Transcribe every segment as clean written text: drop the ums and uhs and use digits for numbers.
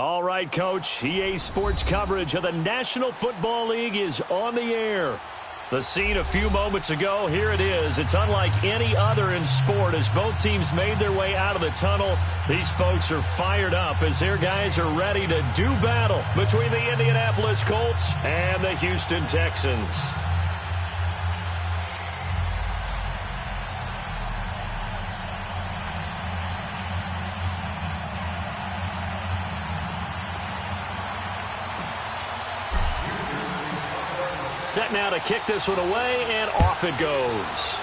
All right, Coach. EA Sports coverage of the National Football League is on the air. The scene a few moments ago, here it is. It's unlike any other in sport as both teams made their way out of the tunnel. These folks are fired up as their guys are ready to do battle between the Indianapolis Colts and the Houston Texans. Set now to kick this one away, and off it goes.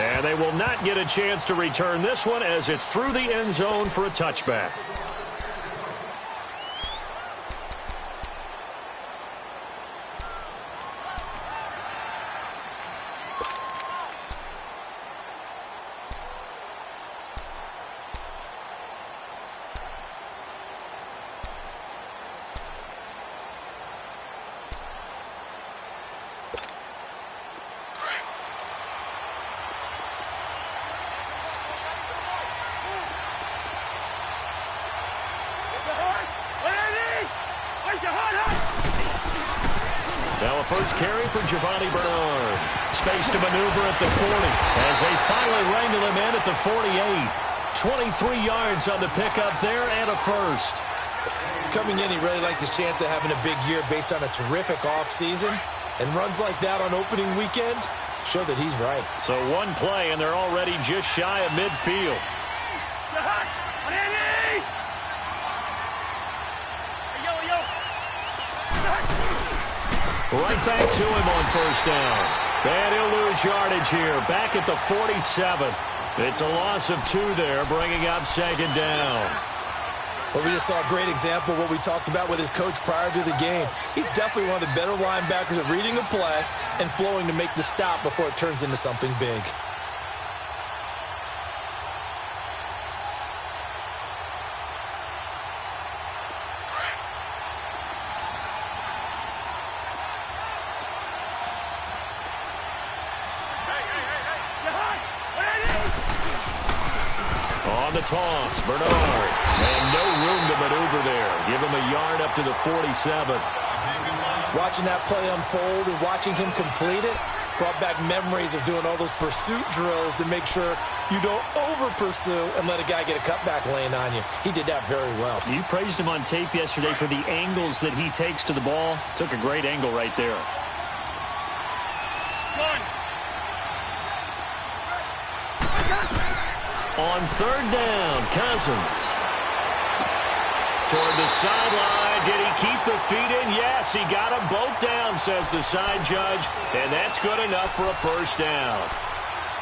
And they will not get a chance to return this one as it's through the end zone for a touchback. Now a first carry for Giovanni Bernard. Space to maneuver at the 40 as they finally wrangle him in at the 48. 23 yards on the pickup there and a first. Coming in, he really liked his chance of having a big year based on a terrific offseason. And runs like that on opening weekend show that he's right. So one play, and they're already just shy of midfield. Right back to him on first down. And he'll lose yardage here. Back at the 47. It's a loss of 2 there, bringing up second down. Well, we just saw a great example of what we talked about with his coach prior to the game. He's definitely one of the better linebackers at reading a play and flowing to make the stop before it turns into something big. The toss, Bernard, and no room to maneuver there. Give him a yard up to the 47. Watching that play unfold and watching him complete it brought back memories of doing all those pursuit drills to make sure you don't over-pursue and let a guy get a cutback lane on you. He did that very well. You praised him on tape yesterday for the angles that he takes to the ball. Took a great angle right there. On third down, Cousins. Toward the sideline. Did he keep the feet in? Yes, he got them both down, says the side judge. And that's good enough for a first down.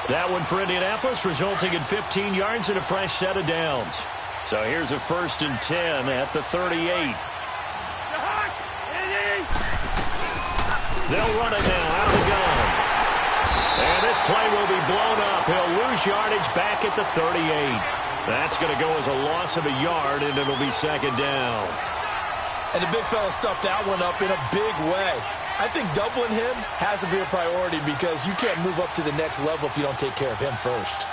That one for Indianapolis, resulting in 15 yards and a fresh set of downs. So here's a 1st and 10 at the 38. They'll run it now out of the gun. And this play will be blown up. He'll lose yardage back at the 38. That's going to go as a loss of a yard, and it'll be second down. And the big fella stuffed that one up in a big way. I think doubling him has to be a priority because you can't move up to the next level if you don't take care of him first.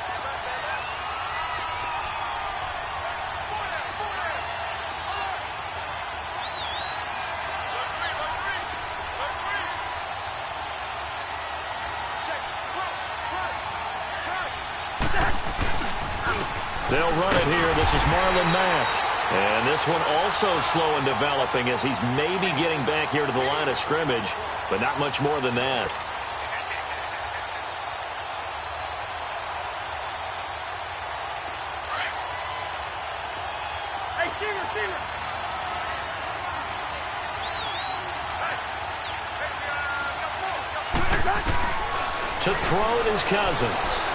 They'll run it here. This is Marlon Mack. And this one also slow in developing as he's maybe getting back here to the line of scrimmage, but not much more than that. To throw it is Cousins.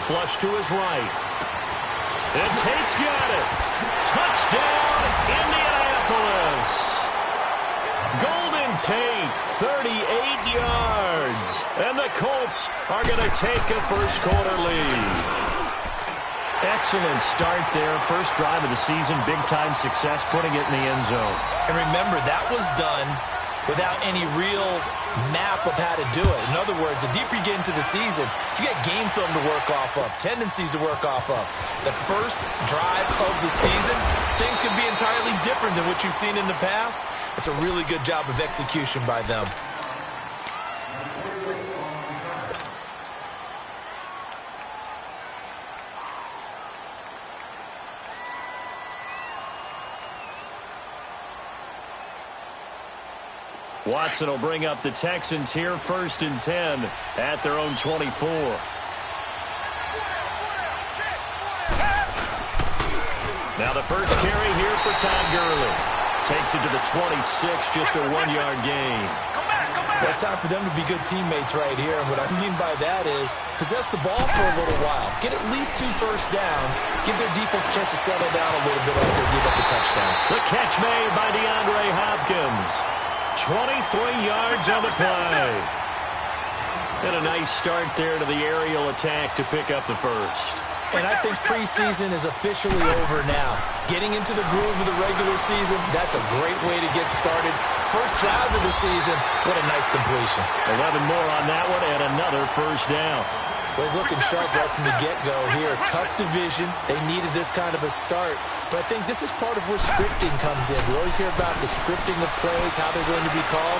Flush to his right. And Tate's got it. Touchdown, Indianapolis. Golden Tate, 38 yards. And the Colts are going to take a first-quarter lead. Excellent start there. First drive of the season. Big-time success, putting it in the end zone. And remember, that was done without any real map of how to do it. In other words, the deeper you get into the season, you got game film to work off of, tendencies to work off of. The first drive of the season, things could be entirely different than what you've seen in the past. It's a really good job of execution by them. Watson will bring up the Texans here, 1st and 10 at their own 24. Now the first carry here for Todd Gurley. Takes it to the 26, just a 1-yard gain. Well, it's time for them to be good teammates right here. And what I mean by that is possess the ball for a little while. Get at least 2 first downs. Give their defense a chance to settle down a little bit after they give up the touchdown. The catch made by DeAndre Hopkins. 23 yards on the play. And a nice start there to the aerial attack to pick up the first. And I think preseason is officially over now. Getting into the groove of the regular season, that's a great way to get started. First drive of the season, what a nice completion. 11 more on that one and another first down. Well, he's looking sharp right from the get-go here. Tough division. They needed this kind of a start. But I think this is part of where scripting comes in. We always hear about the scripting of plays, how they're going to be called.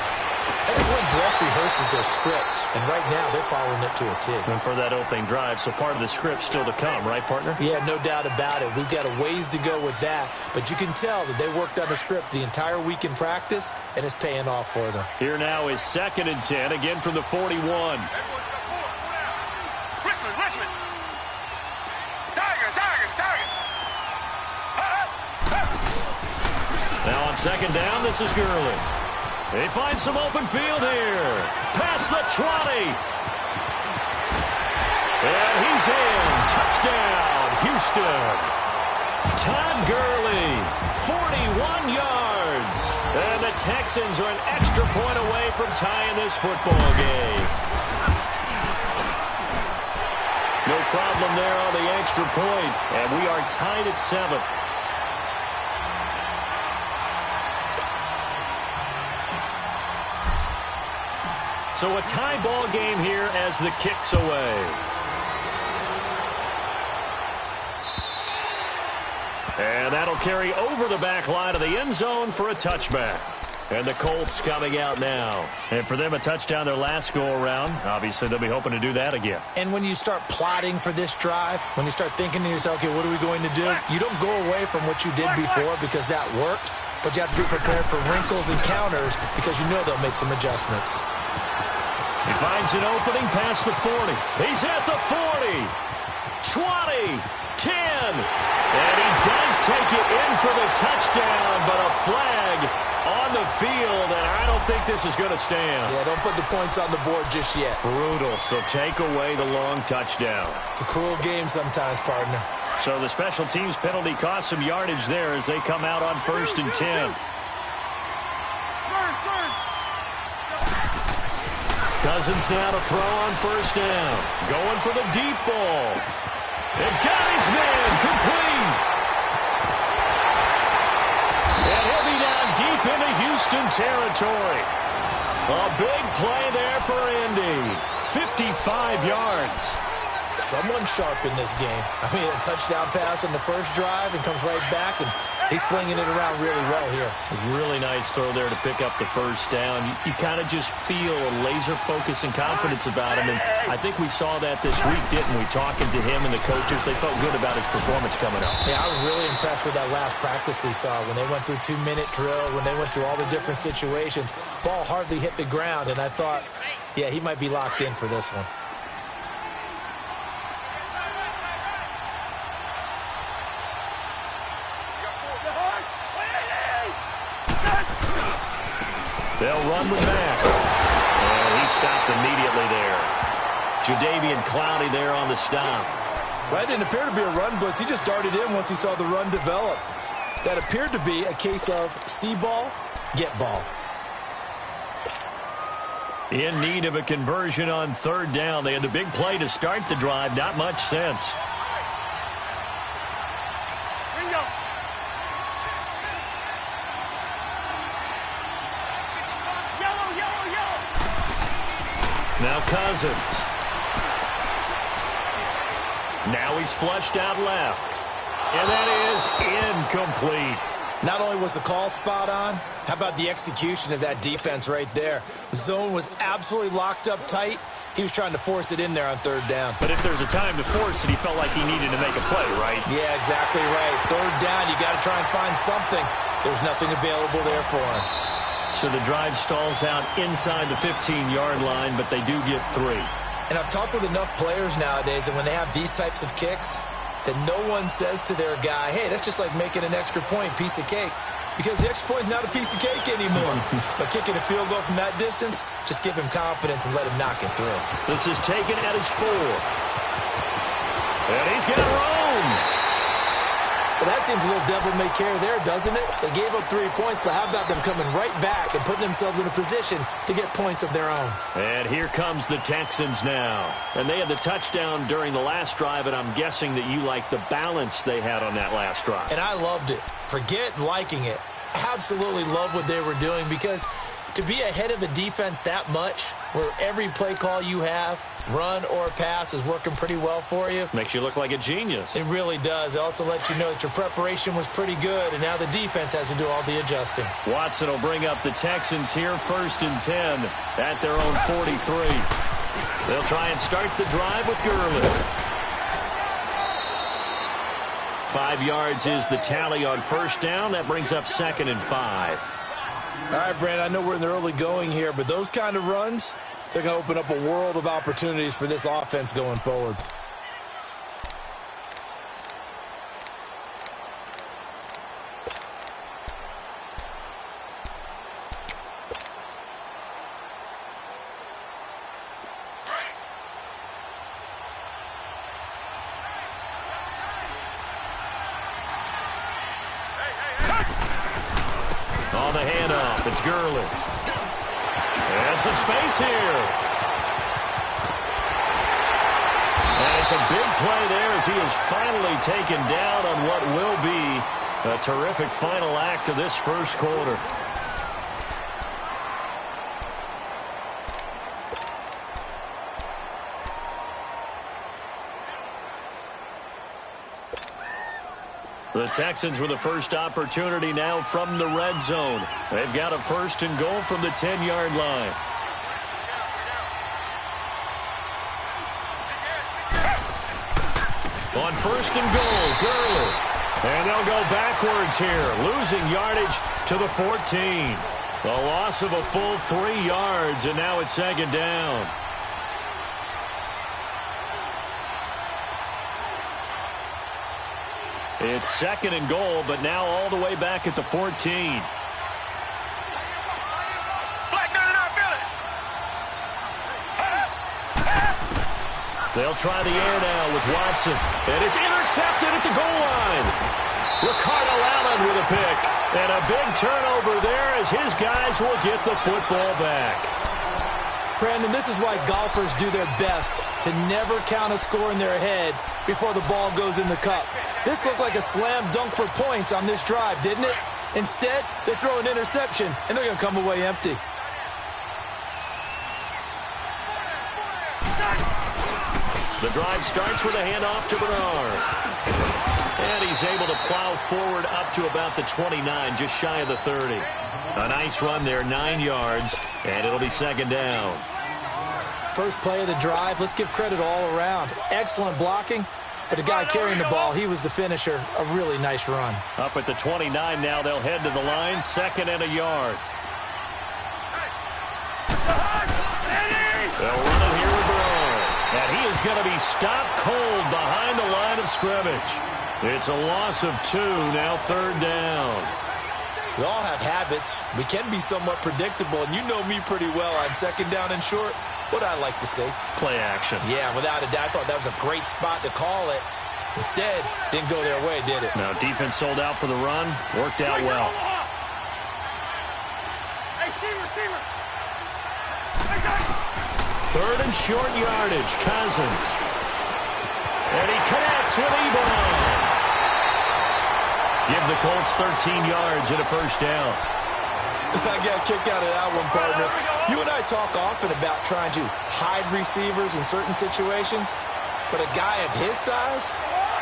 Everyone dress rehearses their script, and right now they're following it to a T. And for that opening drive, so part of the script still to come, right, partner? Yeah, no doubt about it. We've got a ways to go with that, but you can tell that they worked on the script the entire week in practice, and it's paying off for them. Here now is 2nd and 10, again from the 41. Richmond. Tiger. Now on 2nd down, this is Gurley. He finds some open field here. Past the 20. And he's in. Touchdown, Houston. Todd Gurley, 41 yards. And the Texans are an extra point away from tying this football game. No problem there on the extra point, and we are tied at 7. So a tie ball game here as the kick's away. And that'll carry over the back line of the end zone for a touchback. And the Colts coming out now. And for them, a touchdown their last go-around. Obviously, they'll be hoping to do that again. And when you start plotting for this drive, when you start thinking to yourself, okay, what are we going to do? You don't go away from what you did before because that worked. But you have to be prepared for wrinkles and counters because you know they'll make some adjustments. He finds an opening past the 40. He's at the 40. 20. 10. And he does take it in for the touchdown, but a flag on the field, and I don't think this is going to stand. Yeah, don't put the points on the board just yet. Brutal, so take away the long touchdown. It's a cruel game sometimes, partner. So the special teams penalty cost some yardage there as they come out on 1st and 10. Cousins now to throw on 1st down. Going for the deep ball. And got his man complete. And he'll be down deep into Houston territory. A big play there for Indy. 55 yards. Someone sharp in this game. I mean, a touchdown pass on the first drive and comes right back, and he's flinging it around really well here. A really nice throw there to pick up the first down. You kind of just feel a laser focus and confidence about him, and I think we saw that this week, didn't we? Talking to him and the coaches, they felt good about his performance coming up. Yeah, I was really impressed with that last practice we saw when they went through 2-minute drill, when they went through all the different situations. Ball hardly hit the ground, and I thought, yeah, he might be locked in for this one. They'll run with Mack. And he stopped immediately there. Jadeveon Clowney there on the stop. Well, that didn't appear to be a run blitz. He just darted in once he saw the run develop. That appeared to be a case of see ball, get ball. In need of a conversion on 3rd down. They had the big play to start the drive. Not much sense. Now Cousins. Now he's flushed out left. And that is incomplete. Not only was the call spot on, how about the execution of that defense right there? The zone was absolutely locked up tight. He was trying to force it in there on third down. But if there's a time to force it, he felt like he needed to make a play, right? Yeah, exactly right. Third down, you got to try and find something. There's nothing available there for him. So the drive stalls out inside the 15-yard line, but they do get 3. And I've talked with enough players nowadays that when they have these types of kicks, that no one says to their guy, hey, that's just like making an extra point, piece of cake. Because the extra point is not a piece of cake anymore. But kicking a field goal from that distance, just give him confidence and let him knock it through. This is taken at his 4. And he's got room. Well, that seems a little devil-may-care there, doesn't it? They gave up 3 points, but how about them coming right back and putting themselves in a position to get points of their own? And here comes the Texans now. And they had the touchdown during the last drive, and I'm guessing that you like the balance they had on that last drive. And I loved it. Forget liking it. Absolutely love what they were doing, because to be ahead of a defense that much, where every play call you have, run or pass, is working pretty well for you. Makes you look like a genius. It really does. It also lets you know that your preparation was pretty good, and now the defense has to do all the adjusting. Watson will bring up the Texans here, 1st and 10 at their own 43. They'll try and start the drive with Gurley. 5 yards is the tally on 1st down. That brings up 2nd and 5. All right, Brandon, I know we're in the early going here, but those kind of runs, they're going to open up a world of opportunities for this offense going forward. On the handoff, it's Gurley. And some space here. And it's a big play there as he is finally taken down on what will be a terrific final act of this first quarter. The Texans with the first opportunity now from the red zone. They've got a 1st and goal from the 10-yard line. On 1st and goal, Gurley. And they'll go backwards here, losing yardage to the 14. The loss of a full 3 yards, and now it's 2nd down. It's 2nd and goal, but now all the way back at the 14. They'll try the air now with Watson. And it's intercepted at the goal line. Ricardo Allen with a pick. And a big turnover there as his guys will get the football back. Brandon, this is why golfers do their best to never count a score in their head before the ball goes in the cup. This looked like a slam dunk for points on this drive, didn't it? Instead, they throw an interception, and they're going to come away empty. The drive starts with a handoff to Bernard. And he's able to plow forward up to about the 29, just shy of the 30. A nice run there, 9 yards, and it'll be 2nd down. First play of the drive, let's give credit all around. Excellent blocking, but the guy carrying the ball, he was the finisher. A really nice run. Up at the 29 now, they'll head to the line, 2nd and a yard. They'll run it here with Bernard. And he is going to be stopped cold behind the line of scrimmage. It's a loss of 2, now 3rd down. We all have habits. We can be somewhat predictable, and you know me pretty well on 2nd down and short. What I like to say? Play action. Yeah, without a doubt. I thought that was a great spot to call it. Instead, didn't go their way, did it? Now, defense sold out for the run. Worked out well. Third and short yardage, Cousins. And he connects with Ebron. Give the Colts 13 yards and a 1st down. I got a kick out of that one, partner. You and I talk often about trying to hide receivers in certain situations, but a guy of his size,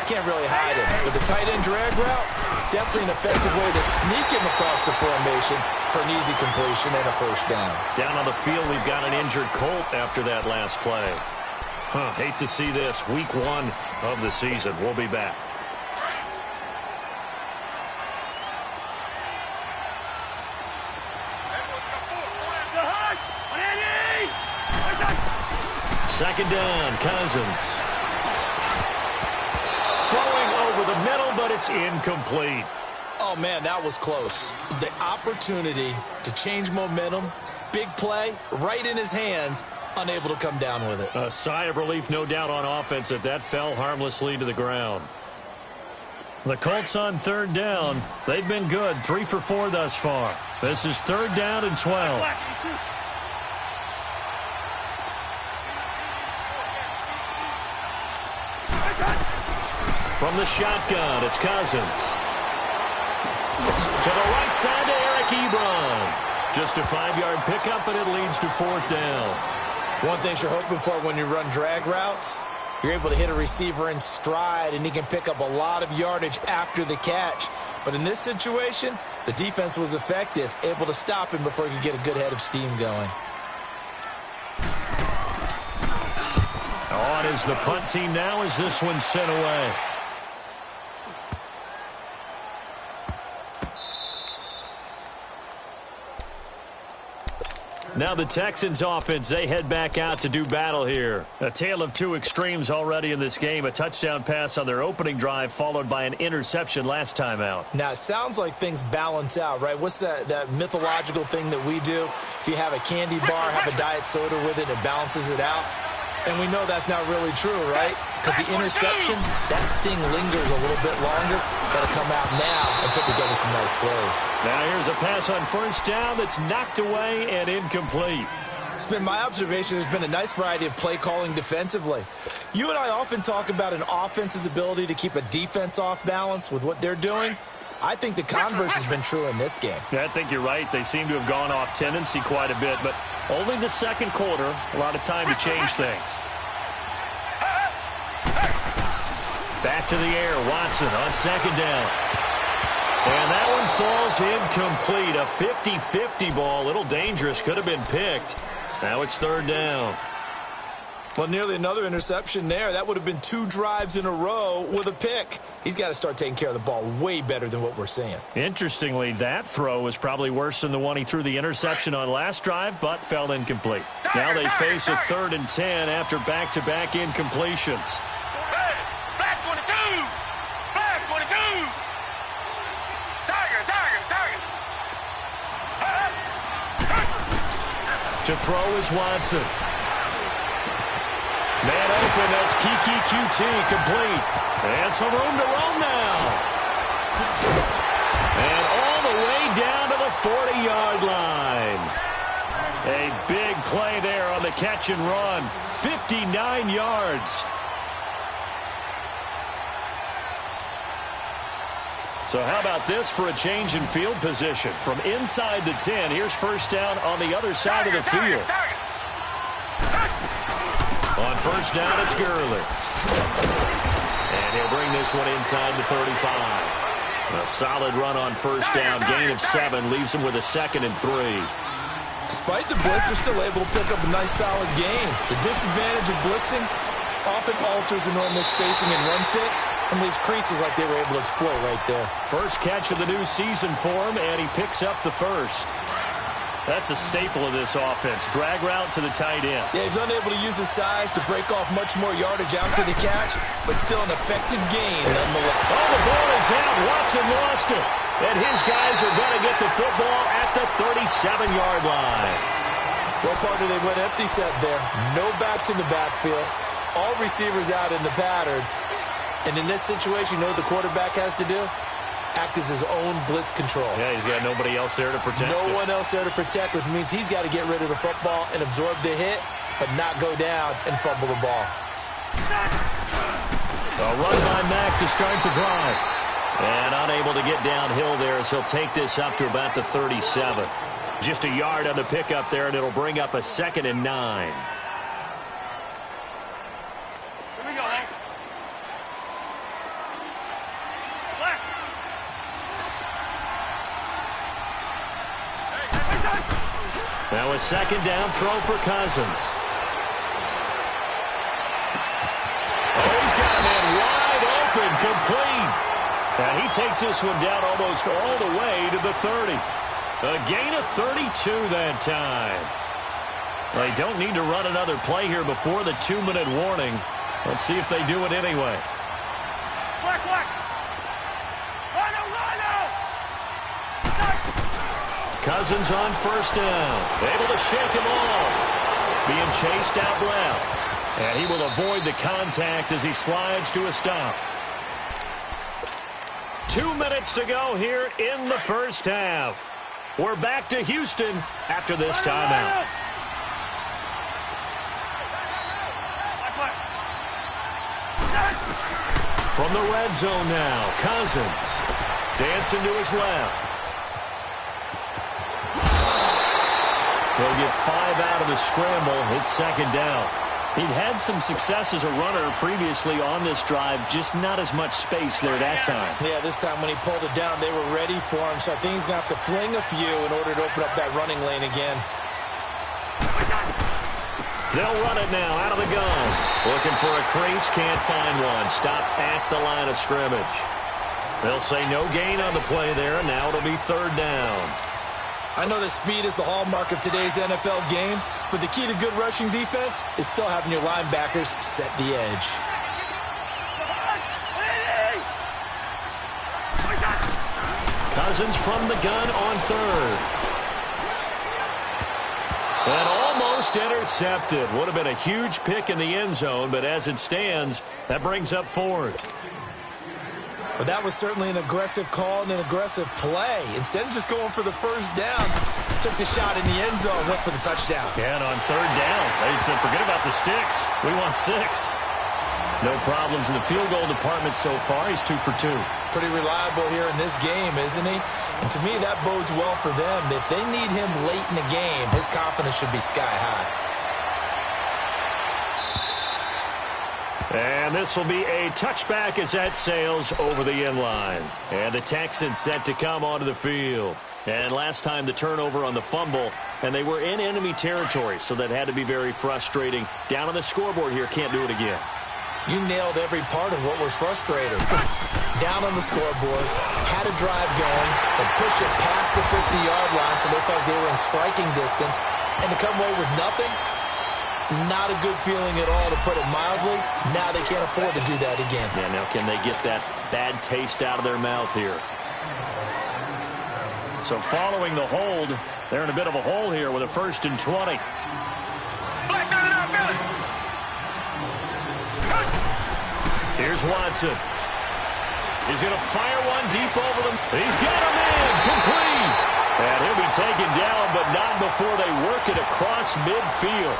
can't really hide him. With the tight end drag route, definitely an effective way to sneak him across the formation for an easy completion and a first down. Down on the field, we've got an injured Colt after that last play. Hate to see this. Week 1 of the season. We'll be back. Second down, Cousins. Throwing over the middle, but it's incomplete. Oh, man, that was close. The opportunity to change momentum, big play, right in his hands, unable to come down with it. A sigh of relief, no doubt, on offense that fell harmlessly to the ground. The Colts on third down. They've been good, 3 for 4 thus far. This is third down and 12. From the shotgun, it's Cousins. To the right side to Eric Ebron. Just a 5-yard pickup, and it leads to fourth down. One thing you're hoping for when you run drag routes, you're able to hit a receiver in stride, and he can pick up a lot of yardage after the catch. But in this situation, the defense was effective, able to stop him before he could get a good head of steam going. On is the punt team now as this one's sent away. Now the Texans offense, they head back out to do battle here. A tale of two extremes already in this game. A touchdown pass on their opening drive followed by an interception last time out. Now, it sounds like things balance out, right? What's that mythological thing that we do? If you have a candy bar, have a diet soda with it, it balances it out. And we know that's not really true, right? Because the interception, that sting lingers a little bit longer. Got to come out now and put together some nice plays. Now here's a pass on first down that's knocked away and incomplete. It's been my observation there's been a nice variety of play calling defensively. You and I often talk about an offense's ability to keep a defense off balance with what they're doing. I think the converse has been true in this game. Yeah, I think you're right. They seem to have gone off tendency quite a bit, but only the second quarter, a lot of time to change things. Back to the air, Watson on second down. And that one falls incomplete. A 50-50 ball, a little dangerous, could have been picked. Now it's third down. Well, nearly another interception there. That would have been 2 drives in a row with a pick. He's got to start taking care of the ball way better than what we're seeing. Interestingly, that throw was probably worse than the one he threw the interception on last drive, but fell incomplete. Now they face a 3rd and 10 after back-to-back incompletions. Black 22! Black 22! Tiger! To throw is Watson. Man open, that's Kiki QT, complete. And some room to roam now. And all the way down to the 40-yard line. A big play there on the catch and run. 59 yards. So how about this for a change in field position? From inside the 10, here's first down on the other side of the field. On first down, it's Gurley. And he'll bring this one inside the 35. A solid run on first down. Gain of 7 leaves him with a 2nd and 3. Despite the blitz, they're still able to pick up a nice, solid gain. The disadvantage of blitzing often alters the normal spacing and run fits and leaves creases like they were able to exploit right there. First catch of the new season for him, and he picks up the first. That's a staple of this offense. Drag route to the tight end. Yeah, he's unable to use his size to break off much more yardage after the catch, but still an effective gain nonetheless. Oh, the ball is out. Watson lost it. And his guys are going to get the football at the 37-yard line. Well, partner, they went empty set there. No backs in the backfield. All receivers out in the pattern. And in this situation, you know what the quarterback has to do? Act as his own blitz control. Yeah, he's got nobody else there to protect. No one else there to protect, which means he's got to get rid of the football and absorb the hit, but not go down and fumble the ball. A run by Mack to start the drive. And unable to get downhill there as he'll take this up to about the 37. Just a yard on the pickup there, and it'll bring up a 2nd and 9. Here we go. Now a 2nd down throw for Cousins. Oh, he's got a man wide open, complete. And he takes this one down almost all the way to the 30. A gain of 32 that time. They don't need to run another play here before the 2-minute warning. Let's see if they do it anyway. Cousins on 1st down. Able to shake him off. Being chased out left. And he will avoid the contact as he slides to a stop. 2 minutes to go here in the 1st half. We're back to Houston after this timeout. From the red zone now, Cousins dancing to his left. He'll get 5 out of the scramble. It's 2nd down. He'd had some success as a runner previously on this drive, just not as much space there that time. Yeah, this time when he pulled it down, they were ready for him, so I think he's going to have to fling a few in order to open up that running lane again. They'll run it now out of the gun. Looking for a crease, can't find one. Stopped at the line of scrimmage. They'll say no gain on the play there, and now it'll be 3rd down. I know that speed is the hallmark of today's NFL game, but the key to good rushing defense is still having your linebackers set the edge. Cousins from the gun on 3rd. And almost intercepted. Would have been a huge pick in the end zone, but as it stands, that brings up 4th. But that was certainly an aggressive call and an aggressive play. Instead of just going for the 1st down, took the shot in the end zone, went for the touchdown. Yeah, and on 3rd down, they said, forget about the sticks. We want 6. No problems in the field goal department so far. He's 2 for 2. Pretty reliable here in this game, isn't he? And to me, that bodes well for them. If they need him late in the game, his confidence should be sky high. And this will be a touchback as that sails over the end line. And the Texans set to come onto the field. And last time the turnover on the fumble, and they were in enemy territory, so that had to be very frustrating. Down on the scoreboard here, can't do it again. You nailed every part of what was frustrating. Down on the scoreboard, had a drive going, and pushed it past the 50-yard line so they felt they were in striking distance, and to come away with nothing, not a good feeling at all, to put it mildly. Now they can't afford to do that again. Yeah, now can they get that bad taste out of their mouth here? So following the hold, they're in a bit of a hole here with a 1st and 20. Here's Watson. He's going to fire one deep over them. He's got a man, complete. And he'll be taken down, but not before they work it across midfield.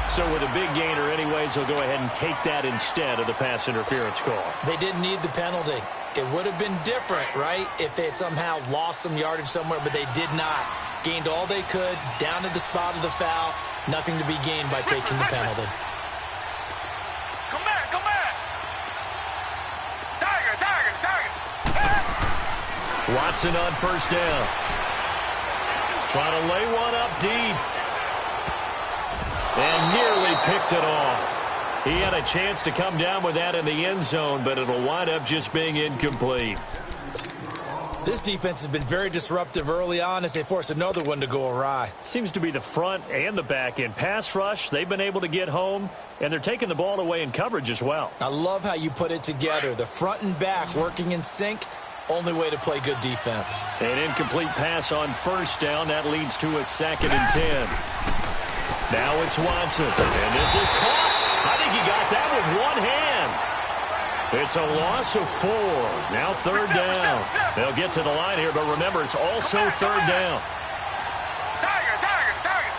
So with a big gainer anyways, they'll go ahead and take that instead of the pass interference call. They didn't need the penalty. It would have been different, right, if they had somehow lost some yardage somewhere, but they did not. Gained all they could, down to the spot of the foul. Nothing to be gained by taking the penalty. Come back, come back. Tiger, tiger, tiger. Watson on 1st down. Trying to lay one up deep. And nearly picked it off. He had a chance to come down with that in the end zone, but it'll wind up just being incomplete. This defense has been very disruptive early on as they force another one to go awry. Seems to be the front and the back end. Pass rush, they've been able to get home, and they're taking the ball away in coverage as well. I love how you put it together. The front and back working in sync. Only way to play good defense. An incomplete pass on 1st down. That leads to a 2nd and 10. Now it's Watson, and this is caught. I think he got that with one hand. It's a loss of 4. Now 3rd down. They'll get to the line here, but remember, it's also 3rd down. Tiger, tiger, tiger.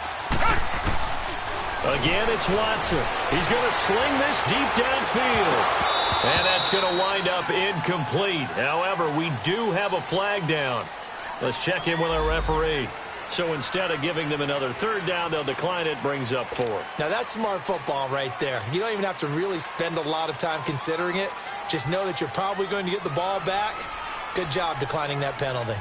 Again, it's Watson. He's going to sling this deep downfield. And that's going to wind up incomplete. However, we do have a flag down. Let's check in with our referee. So instead of giving them another third down, they'll decline it, brings up 4. Now, that's smart football right there. You don't even have to really spend a lot of time considering it. Just know that you're probably going to get the ball back. Good job declining that penalty.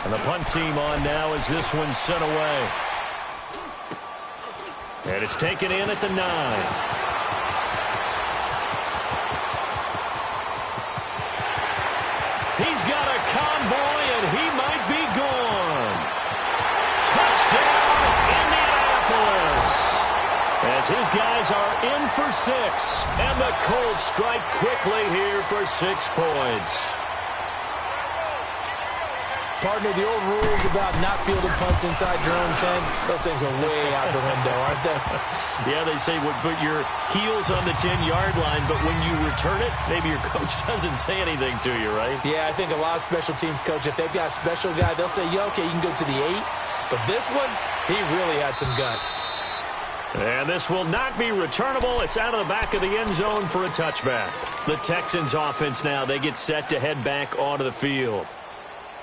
And the punt team on now as this one's sent away. And it's taken in at the 9. He's got a convoy, and he might be gone. Touchdown, Indianapolis. As his guys are in for 6. And the Colts strike quickly here for 6 points. Partner, the old rules about not fielding punts inside your own 10, those things are way out the window, aren't they? Yeah, they say put your heels on the 10-yard line, but when you return it, maybe your coach doesn't say anything to you, right? Yeah, I think a lot of special teams coach, if they've got a special guy, they'll say, yeah, okay, you can go to the 8. But this one, he really had some guts. And this will not be returnable. It's out of the back of the end zone for a touchback. The Texans offense now, they get set to head back onto the field.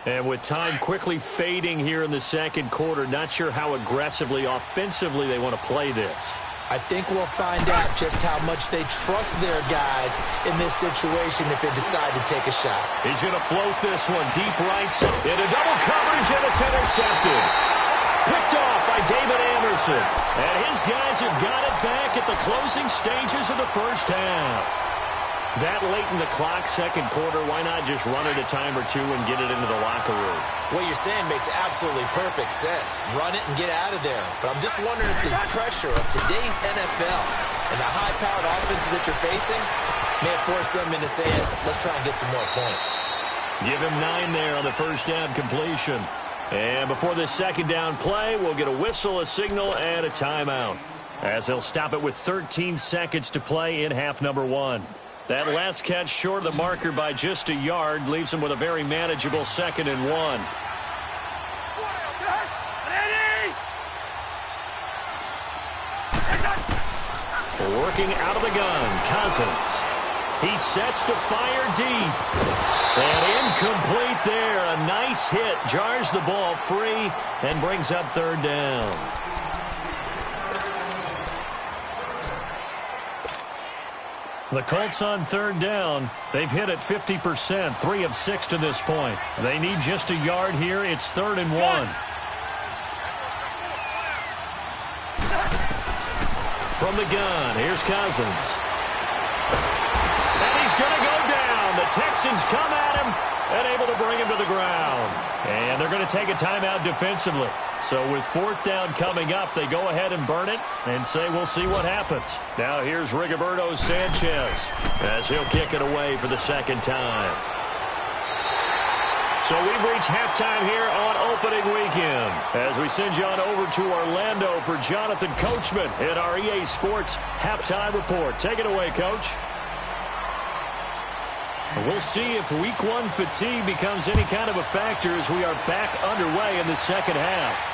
And with time quickly fading here in the second quarter, not sure how aggressively, offensively they want to play this. I think we'll find out just how much they trust their guys in this situation if they decide to take a shot. He's going to float this one deep right into double coverage, and it's intercepted. Picked off by David Anderson. And his guys have got it back at the closing stages of the first half. That late in the clock, second quarter, why not just run it a time or two and get it into the locker room? What you're saying makes absolutely perfect sense. Run it and get out of there. But I'm just wondering if the pressure of today's NFL and the high-powered offenses that you're facing may have forced them into saying, let's try and get some more points. Give him 9 there on the first down completion. And before this second down play, we'll get a whistle, a signal, and a timeout, as they'll stop it with 13 seconds to play in half number 1. That last catch short of the marker by just a yard leaves him with a very manageable 2nd and 1. Working out of the gun, Cousins. He sets to fire deep. And incomplete there. A nice hit. Jars the ball free and brings up 3rd down. The Colts on 3rd down. They've hit it 50%, 3 of 6 to this point. They need just a yard here. It's 3rd and 1. From the gun, here's Cousins. And he's going to go down. The Texans come at him and able to bring him to the ground. And they're going to take a timeout defensively. So with 4th down coming up, they go ahead and burn it and say we'll see what happens. Now here's Rigoberto Sanchez as he'll kick it away for the 2nd time. So we've reached halftime here on opening weekend as we send you on over to Orlando for Jonathan Coachman in our EA Sports Halftime Report. Take it away, Coach. We'll see if Week 1 fatigue becomes any kind of a factor as we are back underway in the second half.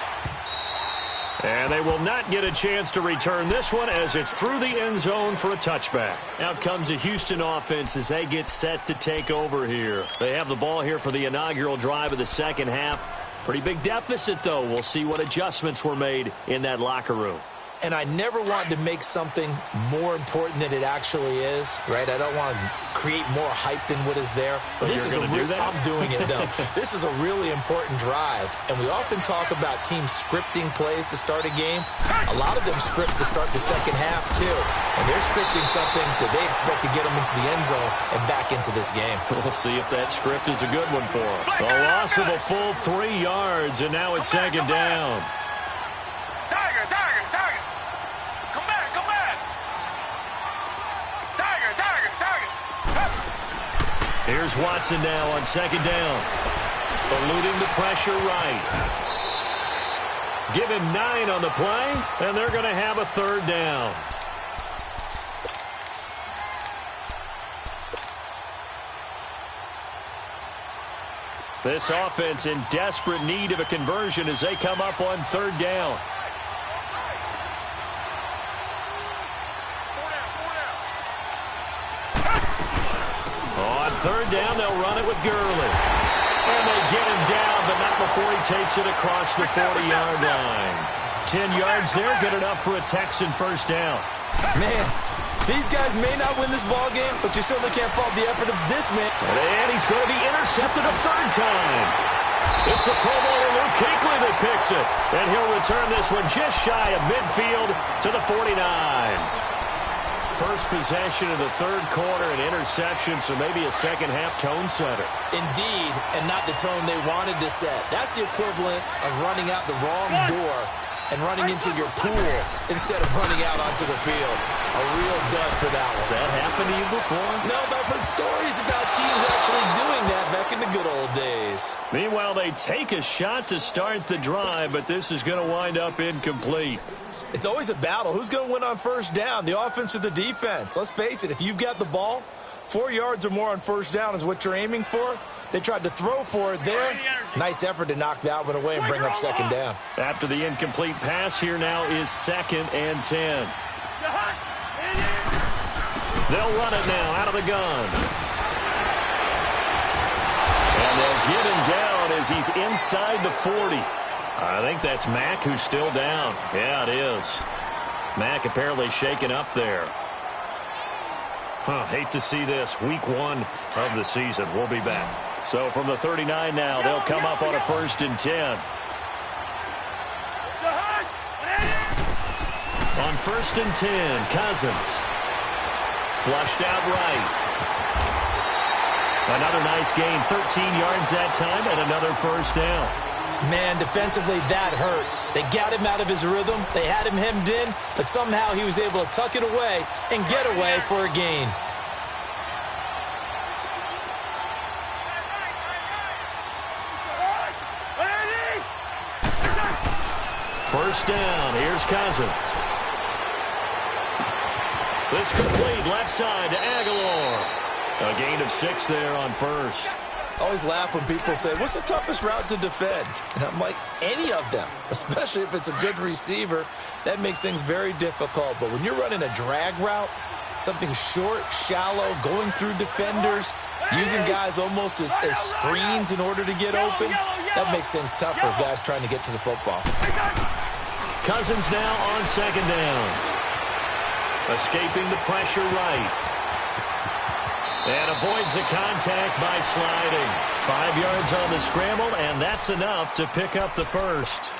And they will not get a chance to return this one as it's through the end zone for a touchback. Out comes the Houston offense as they get set to take over here. They have the ball here for the inaugural drive of the second half. Pretty big deficit, though. We'll see what adjustments were made in that locker room. And I never want to make something more important than it actually is, right? I don't want to create more hype than what is there. But this is I'm doing it, though. This is a really important drive. And we often talk about teams scripting plays to start a game. A lot of them script to start the second half, too. And they're scripting something that they expect to get them into the end zone and back into this game. We'll see if that script is a good one for them. A loss of a full 3 yards, and now it's 2nd down. Here's Watson now on 2nd down. Eluding the pressure right. Give him 9 on the play, and they're going to have a 3rd down. This offense in desperate need of a conversion as they come up on 3rd down. third down, they'll run it with Gurley. And they get him down, but not before he takes it across the 40-yard line. 10 yards there, good enough for a Texan first down. Man, these guys may not win this ball game, but you certainly can't fault the effort of this man. And he's going to be intercepted a third time. It's the Pro Bowler Luke Kuechly that picks it. And he'll return this one just shy of midfield to the 49. First possession of the third quarter, an interception, so maybe a second-half tone setter. Indeed, and not the tone they wanted to set. That's the equivalent of running out the wrong door and running into your pool instead of running out onto the field. A real dud for that one. Has that happened to you before? No, but I've heard stories about teams actually doing that back in the good old days. Meanwhile, they take a shot to start the drive, but this is going to wind up incomplete. It's always a battle. Who's going to win on first down, the offense or the defense? Let's face it, if you've got the ball, 4 yards or more on first down is what you're aiming for. They tried to throw for it there. Nice effort to knock that one away and bring up second down. After the incomplete pass, here now is 2nd and 10. They'll run it now out of the gun. And they'll get him down as he's inside the 40. I think that's Mack who's still down. Yeah, it is. Mack apparently shaken up there. Hate to see this. Week 1 of the season. We'll be back. So from the 39 now, they'll come up on a 1st and 10. On 1st and 10, Cousins. Flushed out right. Another nice gain, 13 yards that time, and another first down. Man, defensively, that hurts. They got him out of his rhythm. They had him hemmed in, but somehow he was able to tuck it away and get away for a gain. First down, here's Cousins. This complete left side to Aguilar. A gain of 6 there on first. I always laugh when people say, what's the toughest route to defend? And I'm like, any of them, especially if it's a good receiver. That makes things very difficult. But when you're running a drag route, something short, shallow, going through defenders, using guys almost as screens in order to get open, that makes things tough for guys trying to get to the football. Cousins now on second down. Escaping the pressure right. And avoids the contact by sliding. 5 yards on the scramble, and that's enough to pick up the first.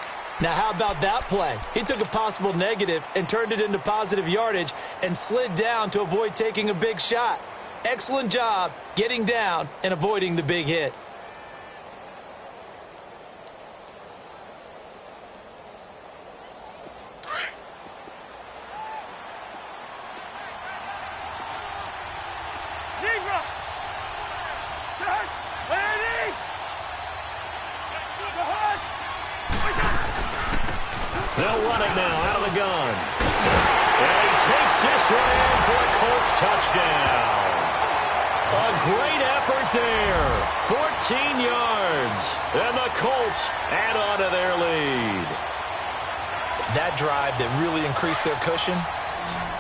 Now, how about that play? He took a possible negative and turned it into positive yardage and slid down to avoid taking a big shot. Excellent job getting down and avoiding the big hit. They'll run it now out of the gun. And he takes this one in for a Colts touchdown. A great effort there. 14 yards. And the Colts add on to their lead. That drive that really increased their cushion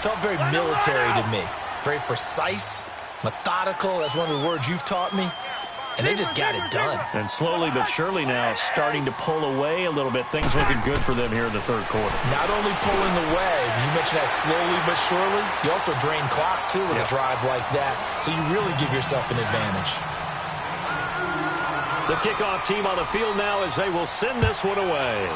felt very military to me. Very precise, methodical. That's one of the words you've taught me. And they just got it done. And slowly but surely now starting to pull away a little bit. Things looking good for them here in the third quarter. Not only pulling away, you mentioned that slowly but surely, you also drain clock, too, with a drive like that. So you really give yourself an advantage. The kickoff team on the field now as they will send this one away.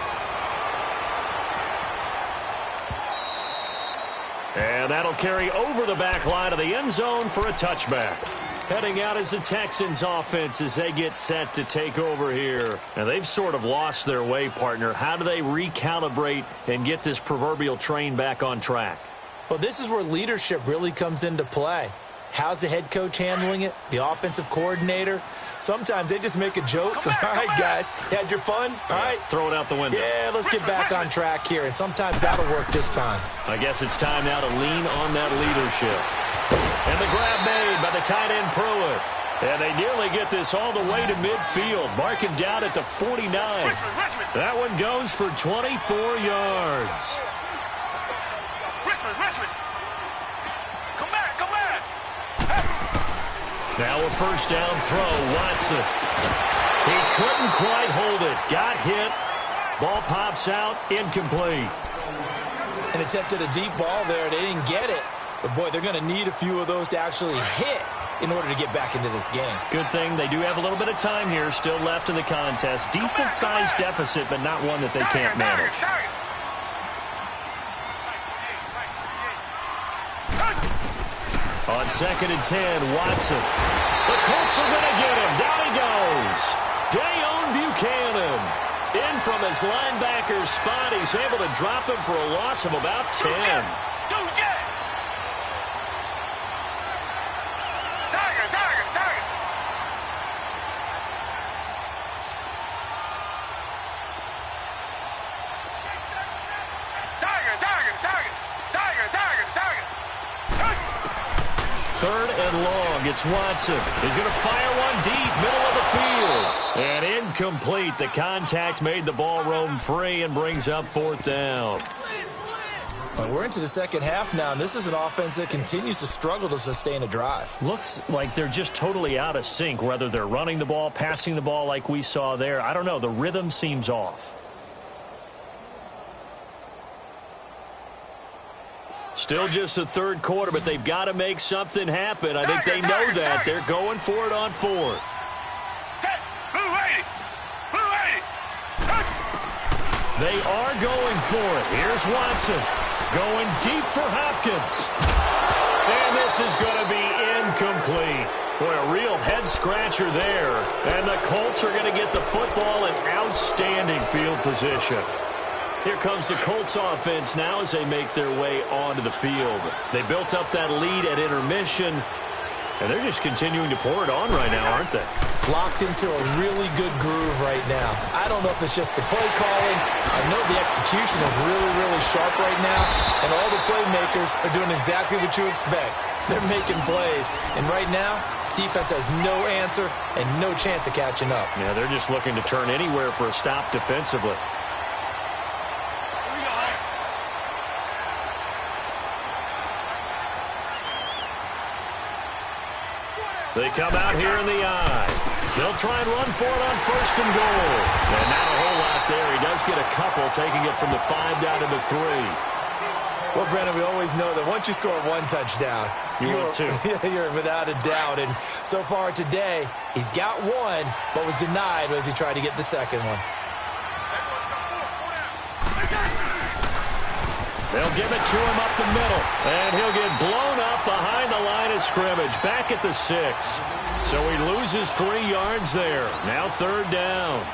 And that'll carry over the back line of the end zone for a touchback. Heading out as the Texans offense as they get set to take over here. And they've sort of lost their way, partner. How do they recalibrate and get this proverbial train back on track? Well, this is where leadership really comes into play. How's the head coach handling it? The offensive coordinator? Sometimes they just make a joke. All right, guys, had your fun? All right. Throw it out the window. Yeah, let's get back on track here. And sometimes that'll work just fine. I guess it's time now to lean on that leadership. And the grab made by the tight end Pruitt. And they nearly get this all the way to midfield. Marking down at the 49. That one goes for 24 yards. Richmond. Come back. Now a first down throw, Watson. He couldn't quite hold it. Got hit. Ball pops out, incomplete. And attempted a deep ball there. They didn't get it. But, boy, they're going to need a few of those to actually hit in order to get back into this game. Good thing they do have a little bit of time here still left in the contest. Decent-sized deficit, but not one that they can't manage. On 2nd and 10, Watson. The Colts are going to get him. Down he goes. Dayon Buchanan. In from his linebacker spot. He's able to drop him for a loss of about 10. Third and long. It's Watson. He's going to fire one deep, middle of the field. And incomplete. The contact made the ball roam free and brings up 4th down. Well, we're into the second half now, and this is an offense that continues to struggle to sustain a drive. Looks like they're just totally out of sync, whether they're running the ball, passing the ball like we saw there. I don't know. The rhythm seems off. Still just the third quarter, but they've got to make something happen. I think they know that. They're going for it on 4th. They are going for it. Here's Watson going deep for Hopkins. And this is going to be incomplete. Boy, a real head-scratcher there. And the Colts are going to get the football in outstanding field position. Here comes the Colts offense now as they make their way onto the field. They built up that lead at intermission, and they're just continuing to pour it on right now, aren't they? Locked into a really good groove right now. I don't know if it's just the play calling. I know the execution is really, really sharp right now, and all the playmakers are doing exactly what you expect. They're making plays, and right now, defense has no answer and no chance of catching up. Yeah, they're just looking to turn anywhere for a stop defensively. They come out here in the eye. They'll try and run for it on 1st and goal. And not a whole lot there. He does get a couple, taking it from the 5 down to the 3. Well, Brandon, we always know that once you score one touchdown, you're without a doubt. And so far today, he's got one, but was denied as he tried to get the second one. They'll give it to him up the middle, and he'll get blown up behind the line of scrimmage, back at the 6. So he loses 3 yards there. Now 3rd down.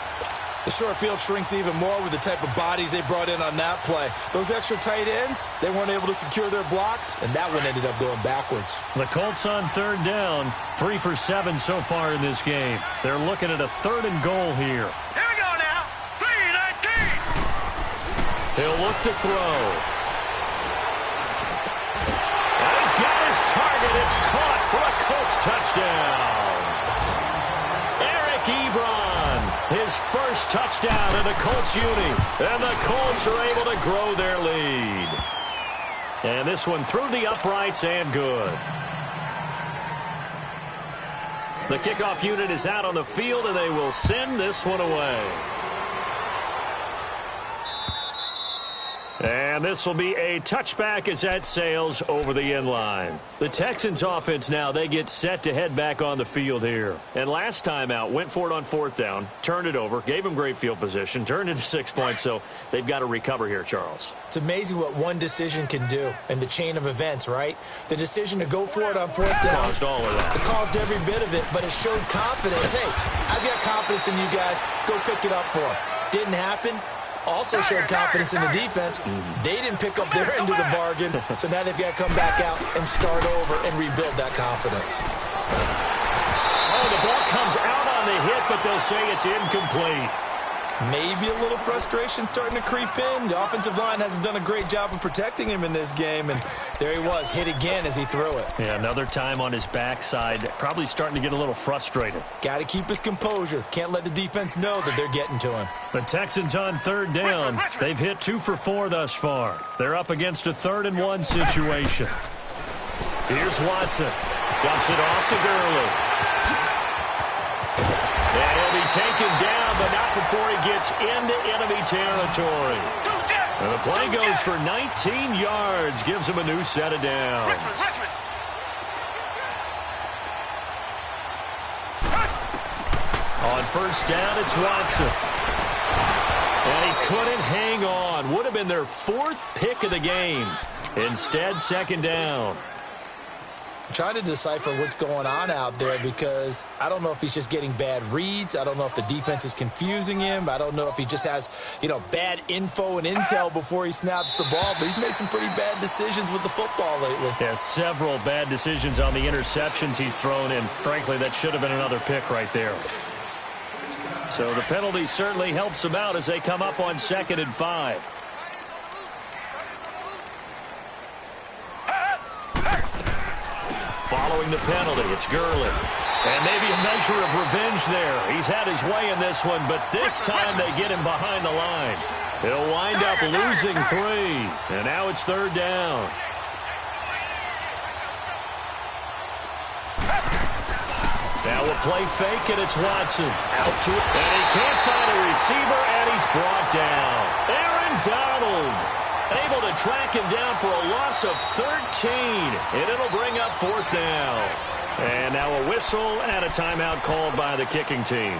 The short field shrinks even more with the type of bodies they brought in on that play. Those extra tight ends, they weren't able to secure their blocks, and that one ended up going backwards. The Colts on 3rd down, 3 for 7 so far in this game. They're looking at a 3rd and goal here. Here we go now. 3-19. He'll look to throw. Target, it's caught for a Colts touchdown. Eric Ebron, his first touchdown in a Colts uni, and the Colts are able to grow their lead. And this one through the uprights and good. The kickoff unit is out on the field, and they will send this one away. And this will be a touchback as that sails over the end line. The Texans offense now, they get set to head back on the field here. And last time out, went for it on 4th down, turned it over, gave them great field position, turned into 6 points, so they've got to recover here, Charles. It's amazing what one decision can do in the chain of events, right? The decision to go for it on 4th down. Caused all of that. It caused every bit of it, but it showed confidence. Hey, I've got confidence in you guys. Go pick it up for them. Didn't happen. Also showed confidence in the defense. They didn't pick up their end of the bargain, so now they've got to come back out and start over and rebuild that confidence. Oh, the ball comes out on the hit, but they'll say it's incomplete. Maybe a little frustration starting to creep in. The offensive line hasn't done a great job of protecting him in this game, and there he was, hit again as he threw it. Yeah, another time on his backside, probably starting to get a little frustrated. Got to keep his composure. Can't let the defense know that they're getting to him. The Texans on 3rd down. They've hit 2 for 4 thus far. They're up against a 3rd and 1 situation. Here's Watson. Dumps it off to Gurley. taken down, but not before he gets into enemy territory. And the play goes for 19 yards, gives him a new set of downs. Richmond. On first down, it's Watson. And he couldn't hang on. Would have been their 4th pick of the game. Instead, second down. I'm trying to decipher what's going on out there because I don't know if he's just getting bad reads. I don't know if the defense is confusing him. I don't know if he just has, bad info and intel before he snaps the ball. But he's made some pretty bad decisions with the football lately. Yeah, several bad decisions on the interceptions he's thrown in. Frankly, that should have been another pick right there. So the penalty certainly helps them out as they come up on 2nd and 5. Following the penalty, it's Gurley. And maybe a measure of revenge there. He's had his way in this one, but this time they get him behind the line. He'll wind up losing 3. And now it's 3rd down. Now a play fake, and it's Watson. Out to it. And he can't find a receiver, and he's brought down. Aaron Donald able to track him down for a loss of 13. And it'll bring up 4th down. And now a whistle and a timeout called by the kicking team.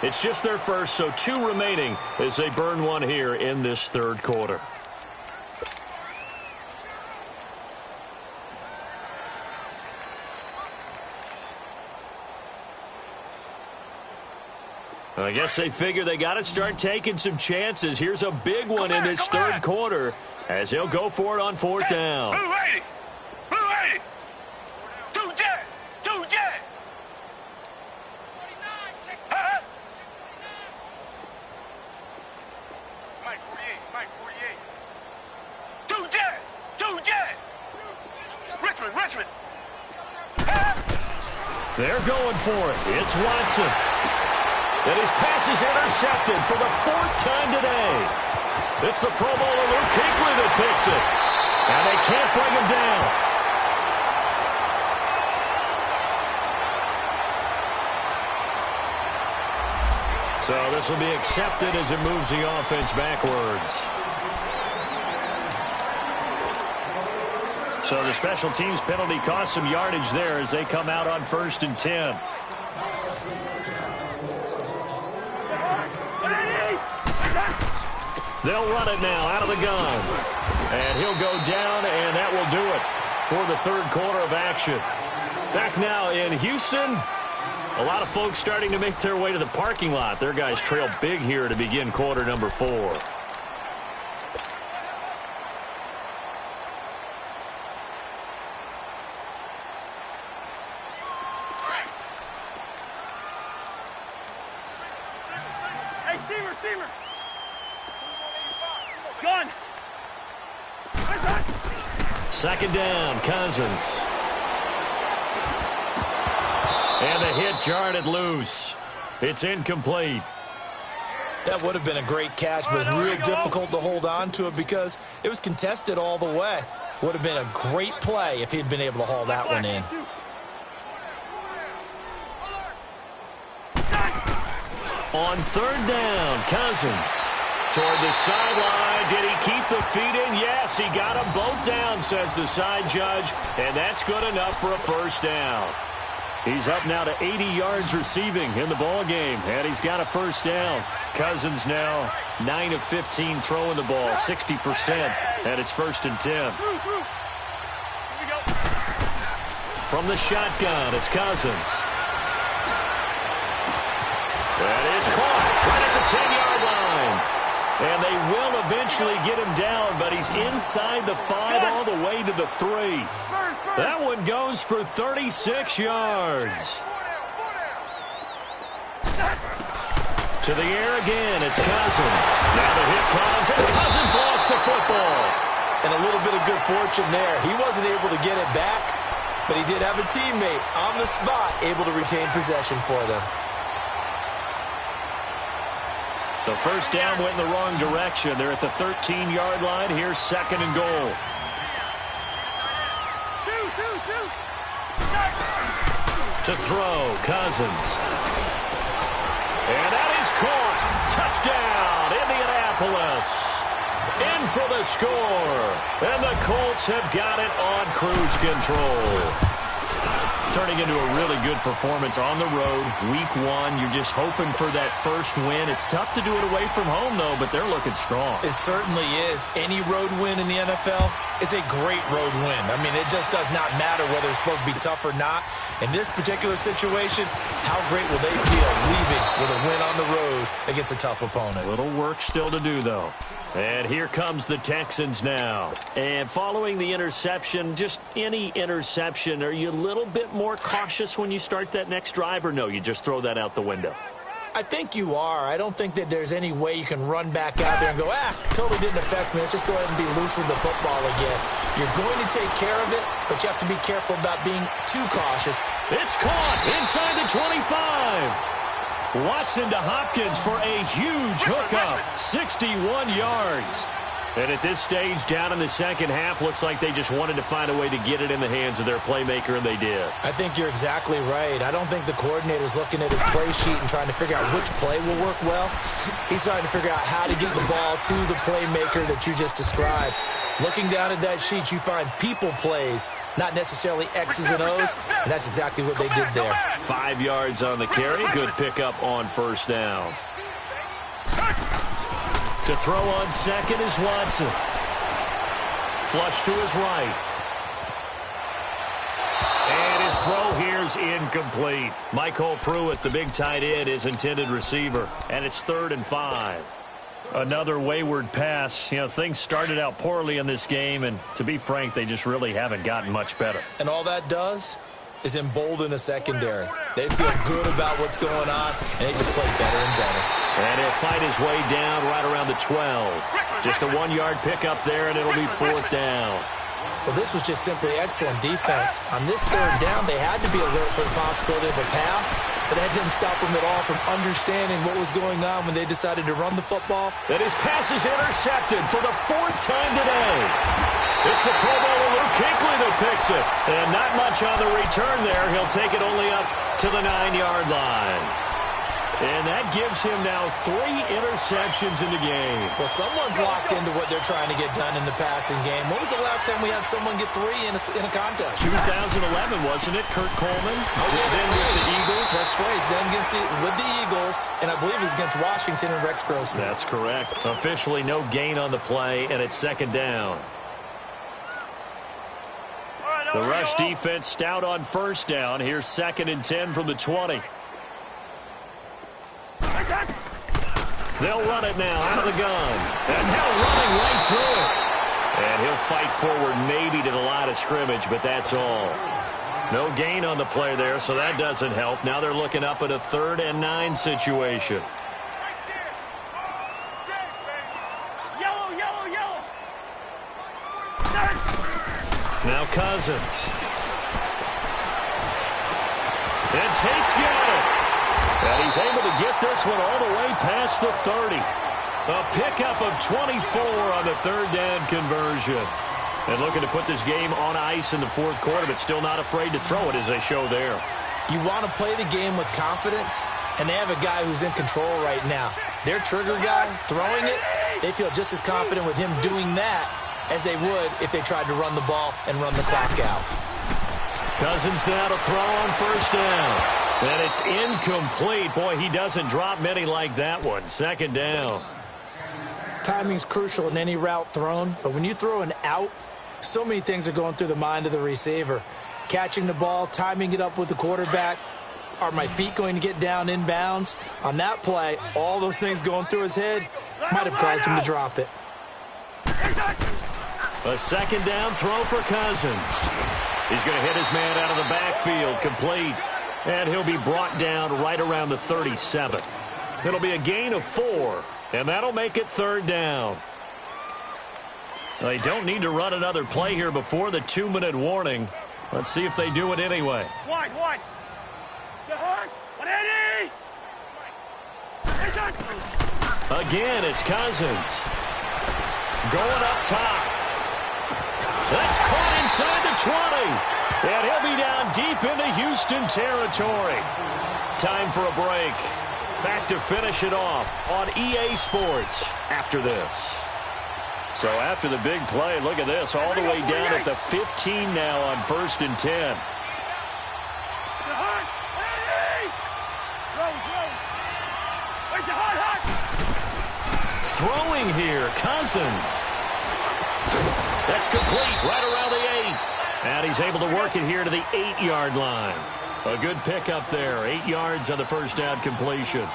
It's just their first, so 2 remaining as they burn one here in this 3rd quarter. I guess they figure they got to start taking some chances. Here's a big one in this 3rd quarter as he'll go for it on 4th down. Blue 80. Blue 80. 2 jet. 2 jet. Mike 48. Mike 48. 2 jet. 2 jet. Richmond. They're going for it. It's Watson. And his pass is intercepted for the 4th time today. It's the Pro Bowler Luke Kuechly that picks it. And they can't bring him down. So this will be accepted as it moves the offense backwards. So the special teams penalty cost some yardage there as they come out on 1st and 10. They'll run it now out of the gun. And he'll go down, and that will do it for the 3rd quarter of action. Back now in Houston, a lot of folks starting to make their way to the parking lot. Their guys trail big here to begin quarter number 4. Steamer. Gun. 2nd down, Cousins. And the hit jarred it loose. It's incomplete. That would have been a great catch, but it's real difficult to hold on to it because it was contested all the way. Would have been a great play if he'd been able to haul that one in. On 3rd down, Cousins toward the sideline. Did he keep the feet in? Yes, he got them both down, says the side judge, and that's good enough for a 1st down. He's up now to 80 yards receiving in the ball game, and he's got a 1st down. Cousins now 9 of 15 throwing the ball, 60%, and it's 1st and 10. From the shotgun, it's Cousins. That is caught right at the 10-yard line. And they will eventually get him down, but he's inside the 5 all the way to the 3. That one goes for 36 yards. To the air again, it's Cousins. Now the hit comes, and Cousins lost the football. And a little bit of good fortune there. He wasn't able to get it back, but he did have a teammate on the spot able to retain possession for them. So 1st down went in the wrong direction. They're at the 13-yard line. Here's 2nd and goal. To throw, Cousins. in for the score. And the Colts have got it on cruise control. Turning into a really good performance on the road. Week 1, you're just hoping for that first win. It's tough to do it away from home, though, but they're looking strong. It certainly is. Any road win in the NFL is a great road win. I mean, it just does not matter whether it's supposed to be tough or not. In this particular situation, how great will they feel leaving with a win on the road against a tough opponent? Little work still to do, though. And here comes the Texans now. And following the interception, just any interception, are you a little bit more cautious when you start that next drive, or no, you just throw that out the window? I think you are. I don't think that there's any way you can run back out there and go, totally didn't affect me. Let's just go ahead and be loose with the football again. You're going to take care of it, but you have to be careful about being too cautious. It's caught inside the 25. Watson to Hopkins for a huge hookup, 61 yards. And at this stage, down in the second half, looks like they just wanted to find a way to get it in the hands of their playmaker, and they did. I think you're exactly right. I don't think the coordinator's looking at his play sheet and trying to figure out which play will work well. He's trying to figure out how to get the ball to the playmaker that you just described. Looking down at that sheet, you find people plays, not necessarily X's and O's, and that's exactly what they did there. 5 yards on the carry. Good pickup on first down. To throw on second is Watson. Flush to his right. And his throw here's incomplete. Michael Pruitt, the big tight end, is intended receiver. And it's 3rd and 5. Another wayward pass. You know, things started out poorly in this game, and to be frank, they just really haven't gotten much better. And all that does is embolden a secondary. They feel good about what's going on, and they just play better and better. And he'll fight his way down right around the 12. Just a 1-yard pickup there, and it'll be 4th down. Well, this was just simply excellent defense. On this 3rd down, they had to be alert for the possibility of a pass, but that didn't stop them at all from understanding what was going on when they decided to run the football. And his pass is intercepted for the 4th time today. It's the Pro Bowler Luke Kuechly that picks it. And not much on the return there. He'll take it only up to the 9-yard line. And that gives him now 3 interceptions in the game. Well, someone's locked into what they're trying to get done in the passing game. When was the last time we had someone get 3 in a contest? 2011, wasn't it? Kurt Coleman. Oh, yeah, then with the Eagles. That's right. He's then with the Eagles, and I believe it's against Washington and Rex Grossman. That's correct. Officially no gain on the play, and it's 2nd down. The rush defense stout on first down. Here's 2nd and 10 from the 20. They'll run it now out of the gun. And now running right through it. And he'll fight forward maybe to the line of scrimmage, but that's all. No gain on the play there, so that doesn't help. Now they're looking up at a 3rd and 9 situation. Yellow, yellow, yellow. Now Cousins. And Tate's got it. And he's able to get this one all the way past the 30. A pickup of 24 on the 3rd down conversion. And looking to put this game on ice in the 4th quarter, but still not afraid to throw it as they show there. You want to play the game with confidence, and they have a guy who's in control right now. Their trigger guy, throwing it, they feel just as confident with him doing that as they would if they tried to run the ball and run the clock out. Cousins now to throw on first down. And it's incomplete. Boy, he doesn't drop many like that one. 2nd down. Timing's crucial in any route thrown, but when you throw an out, so many things are going through the mind of the receiver. Catching the ball, timing it up with the quarterback. Are my feet going to get down in bounds? On that play, all those things going through his head might have caused him to drop it. A 2nd down throw for Cousins. He's going to hit his man out of the backfield, complete. And he'll be brought down right around the 37. It'll be a gain of 4, and that'll make it 3rd down. They don't need to run another play here before the 2-minute warning. Let's see if they do it anyway. Wide. Again, it's Cousins. Going up top. That's caught inside the 20. And he'll be down deep into Houston territory. Time for a break. Back to finish it off on EA Sports after this. So after the big play, look at this, all the way down at the 15 now on 1st and 10. Throwing here, Cousins. That's complete right around the 8. And he's able to work it here to the 8-yard line. A good pickup there, 8 yards on the first down completion.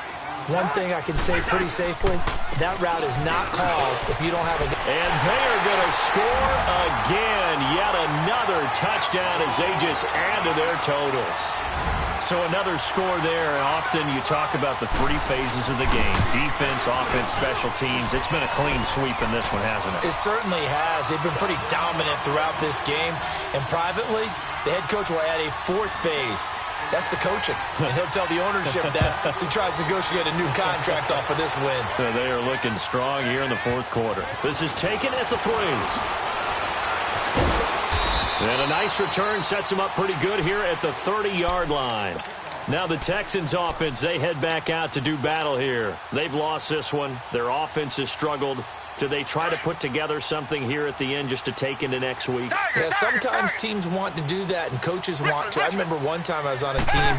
One thing I can say pretty safely, that route is not called if you don't have a... And they are going to score again. Yet another touchdown as they just add to their totals. So another score there. Often you talk about the 3 phases of the game. Defense, offense, special teams. It's been a clean sweep in this one, hasn't it? It certainly has. They've been pretty dominant throughout this game. And privately, the head coach will add a 4th phase. That's the coaching. And he'll tell the ownership that as he tries to negotiate a new contract off of this win. They are looking strong here in the 4th quarter. This is taken at the 3. And a nice return sets them up pretty good here at the 30-yard line. Now the Texans offense, they head back out to do battle here. They've lost this one. Their offense has struggled. Do they try to put together something here at the end just to take into next week? Yeah, sometimes teams want to do that and coaches want to. I remember one time I was on a team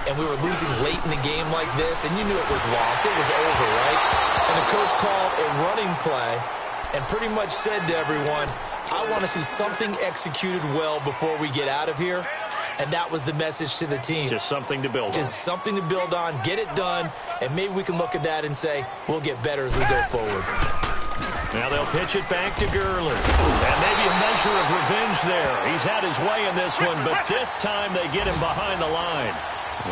and we were losing late in the game like this and you knew it was lost. It was over, right? And the coach called a running play and pretty much said to everyone, I want to see something executed well before we get out of here. And that was the message to the team. Just something to build on. Just something to build on, get it done, and maybe we can look at that and say, we'll get better as we go forward. Now they'll pitch it back to Gurley. And maybe a measure of revenge there. He's had his way in this one, but this time they get him behind the line.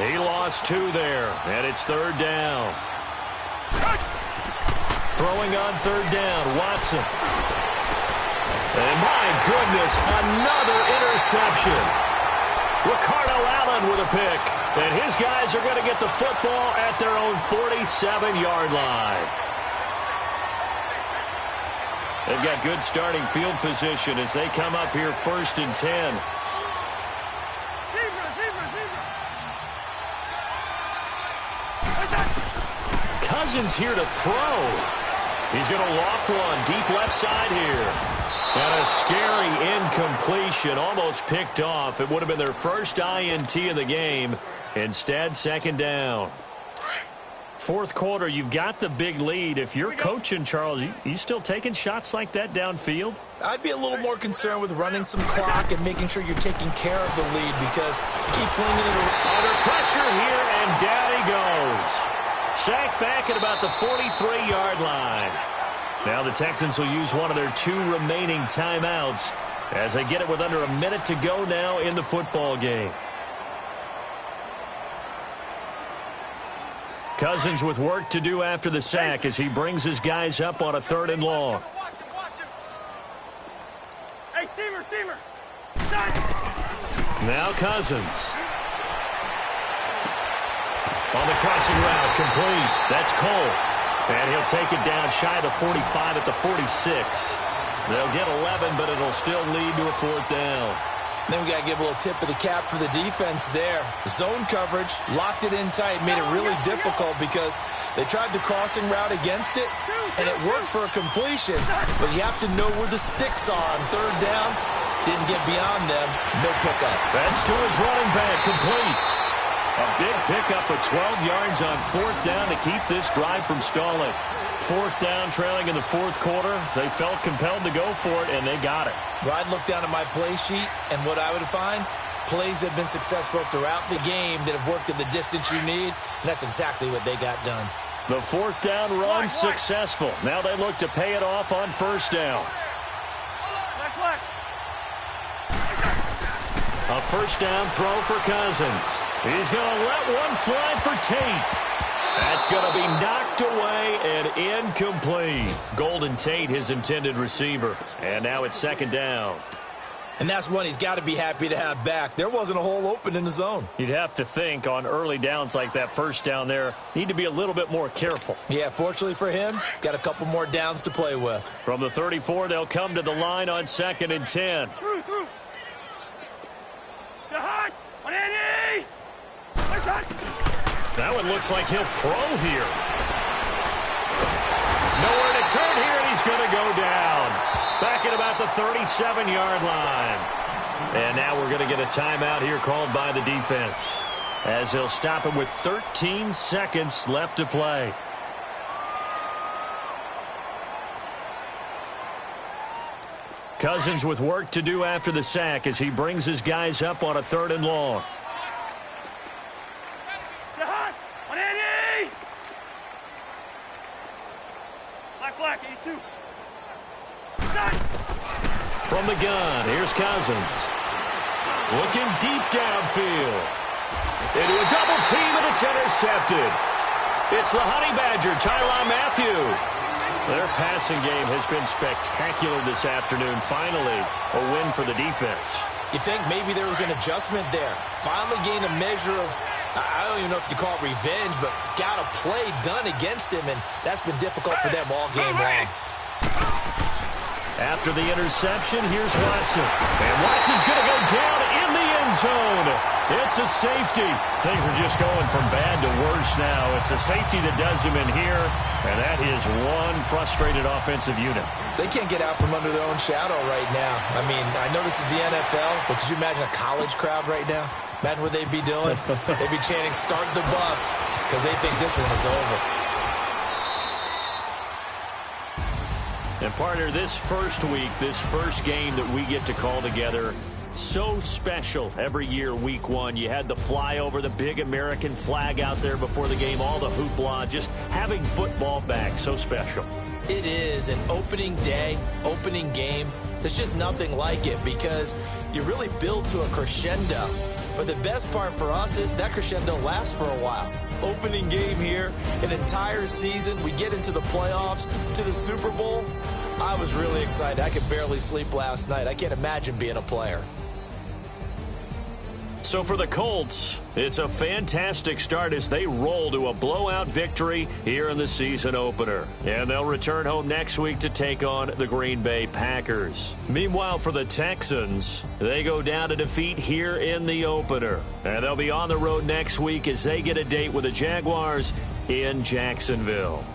He lost 2 there, and it's 3rd down. Throwing on 3rd down, Watson. And my goodness, another interception. Ricardo Allen with a pick. And his guys are going to get the football at their own 47-yard line. They've got good starting field position as they come up here 1st and 10. Cousins here to throw. He's going to loft one deep left side here. And a scary incompletion, almost picked off. It would have been their first INT of the game. Instead, 2nd down. 4th quarter, you've got the big lead. If you're coaching, Charles, you still taking shots like that downfield? I'd be a little more concerned with running some clock and making sure you're taking care of the lead because you keep flinging it under pressure here, and down he goes. Sacked back at about the 43-yard line. Now the Texans will use one of their 2 remaining timeouts as they get it with under a minute to go now in the football game. Cousins with work to do after the sack as he brings his guys up on a 3rd and long. Hey, steamer. Now Cousins. On the crossing route, complete. That's Cole. And he'll take it down shy of the 45 at the 46. They'll get 11, but it'll still lead to a 4th down. Then we got to give a little tip of the cap for the defense there. Zone coverage, locked it in tight, made it really difficult because they tried the crossing route against it, and it worked for a completion. But you have to know where the sticks are on 3rd down. Didn't get beyond them. No pickup. That's to his running back, complete. A big pickup of 12 yards on 4th down to keep this drive from stalling. 4th down, trailing in the 4th quarter. They felt compelled to go for it, and they got it. Well, I'd look down at my play sheet, and what I would find, plays have been successful throughout the game that have worked at the distance you need, and that's exactly what they got done. The 4th down run successful. Now they look to pay it off on 1st down. A 1st down throw for Cousins. He's going to let one fly for Tate. That's going to be knocked away and incomplete. Golden Tate, his intended receiver. And now it's 2nd down. And that's one he's got to be happy to have back. There wasn't a hole open in the zone. You'd have to think on early downs like that 1st down there, need to be a little bit more careful. Yeah, fortunately for him, got a couple more downs to play with. From the 34, they'll come to the line on 2nd and 10. That one looks like he'll throw here. Nowhere to turn here, and he's going to go down. at the 37-yard line. And now we're going to get a timeout here called by the defense, as they'll stop him with 13 seconds left to play. Cousins with work to do after the sack as he brings his guys up on a 3rd and long. Black, 82. From the gun, here's Cousins. Looking deep downfield. Into a double team, and it's intercepted. It's the Honey Badger, Tyrann Mathieu. Their passing game has been spectacular this afternoon. Finally, a win for the defense. You think maybe there was an adjustment there. Finally gained a measure of, I don't even know if you call it revenge, but got a play done against him, and that's been difficult for them all game long. After the interception, here's Watson. And Watson's going to go down in the end zone. It's a safety. Things are just going from bad to worse now. It's a safety that does him in here, and that is one frustrated offensive unit. They can't get out from under their own shadow right now. I mean, I know this is the NFL, but could you imagine a college crowd right now? Imagine what they'd be doing. They'd be chanting, "Start the bus," because they think this one is over. And partner, this first week, this first game that we get to call together, so special every year, week one. You had the flyover, the big American flag out there before the game, all the hoopla, just having football back, so special. It is an opening day, opening game. There's just nothing like it because you really build to a crescendo. But the best part for us is that crescendo lasts for a while. Opening game here, an entire season. We get into the playoffs, to the Super Bowl. I was really excited. I could barely sleep last night. I can't imagine being a player. So for the Colts, it's a fantastic start as they roll to a blowout victory here in the season opener. And they'll return home next week to take on the Green Bay Packers. Meanwhile, for the Texans, they go down to defeat here in the opener. And they'll be on the road next week as they get a date with the Jaguars in Jacksonville.